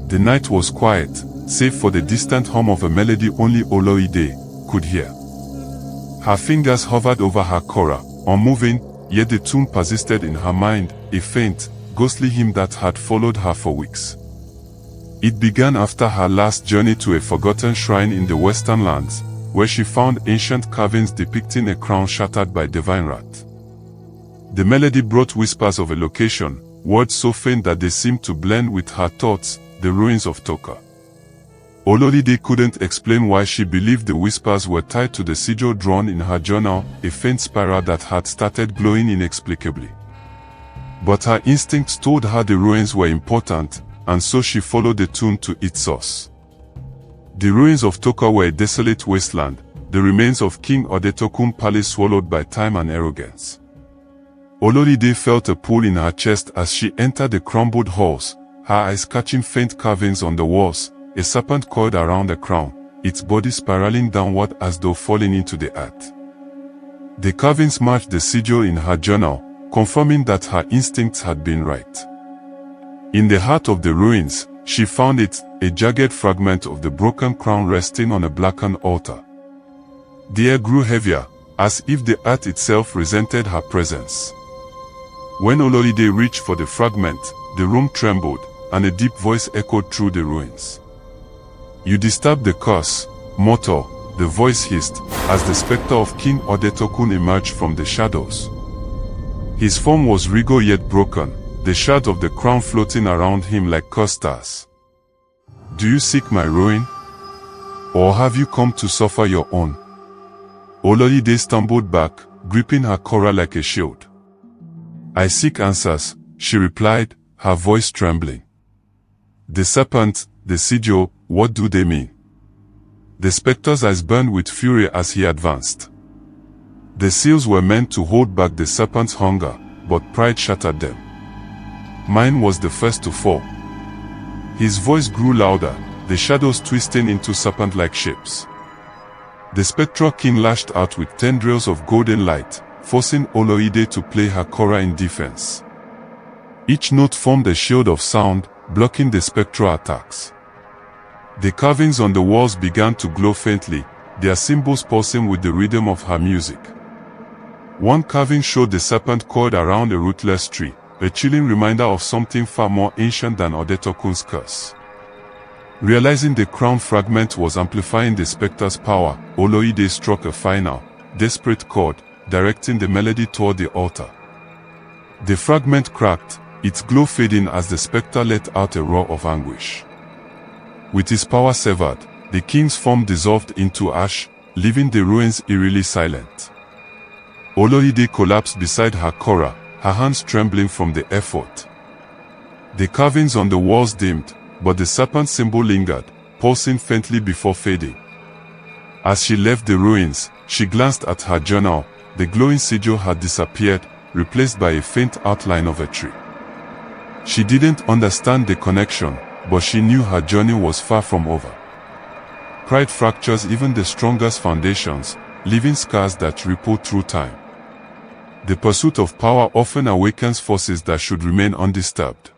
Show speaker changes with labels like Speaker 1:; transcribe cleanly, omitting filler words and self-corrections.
Speaker 1: The night was quiet, save for the distant hum of a melody only Olaide could hear. Her fingers hovered over her kora, unmoving, yet the tune persisted in her mind, a faint, ghostly hymn that had followed her for weeks. It began after her last journey to a forgotten shrine in the western lands, where she found ancient carvings depicting a crown shattered by divine wrath. The melody brought whispers of a location, words so faint that they seemed to blend with her thoughts, the ruins of Toka. Olaide couldn't explain why she believed the whispers were tied to the sigil drawn in her journal, a faint spiral that had started glowing inexplicably. But her instincts told her the ruins were important, and so she followed the tune to its source. The ruins of Toka were a desolate wasteland, the remains of King Odetokun's palace swallowed by time and arrogance. Olaide felt a pull in her chest as she entered the crumbled halls, her eyes catching faint carvings on the walls, a serpent coiled around the crown, its body spiraling downward as though falling into the earth. The carvings matched the sigil in her journal, confirming that her instincts had been right. In the heart of the ruins, she found it, a jagged fragment of the broken crown resting on a blackened altar. The air grew heavier, as if the earth itself resented her presence. When Olaide reached for the fragment, the room trembled, and a deep voice echoed through the ruins. "You disturbed the curse, mortal," the voice hissed, as the specter of King Odetokun emerged from the shadows. His form was regal yet broken, the shards of the crown floating around him like cursed stars. "Do you seek my ruin? Or have you come to suffer your own?" Olaide stumbled back, gripping her kora like a shield. "I seek answers," she replied, her voice trembling. "The serpent, the sigil, what do they mean?" The specter's eyes burned with fury as he advanced. The seals were meant to hold back the serpent's hunger, but pride shattered them. "Mine was the first to fall." His voice grew louder, the shadows twisting into serpent-like shapes. The spectral king lashed out with tendrils of golden light, forcing Olaide to play her kora in defense. Each note formed a shield of sound, blocking the spectral attacks. The carvings on the walls began to glow faintly, their symbols pulsing with the rhythm of her music. One carving showed the serpent coiled around a rootless tree, a chilling reminder of something far more ancient than Odetokun's curse. Realizing the crown fragment was amplifying the specter's power, Olaide struck a final, desperate chord, directing the melody toward the altar. The fragment cracked, its glow fading as the specter let out a roar of anguish. With his power severed, the king's form dissolved into ash, leaving the ruins eerily silent. Olaide collapsed beside her kora, her hands trembling from the effort. The carvings on the walls dimmed, but the serpent symbol lingered, pulsing faintly before fading. As she left the ruins, she glanced at her journal. The glowing sigil had disappeared, replaced by a faint outline of a tree. She didn't understand the connection, but she knew her journey was far from over. Pride fractures even the strongest foundations, leaving scars that ripple through time. The pursuit of power often awakens forces that should remain undisturbed.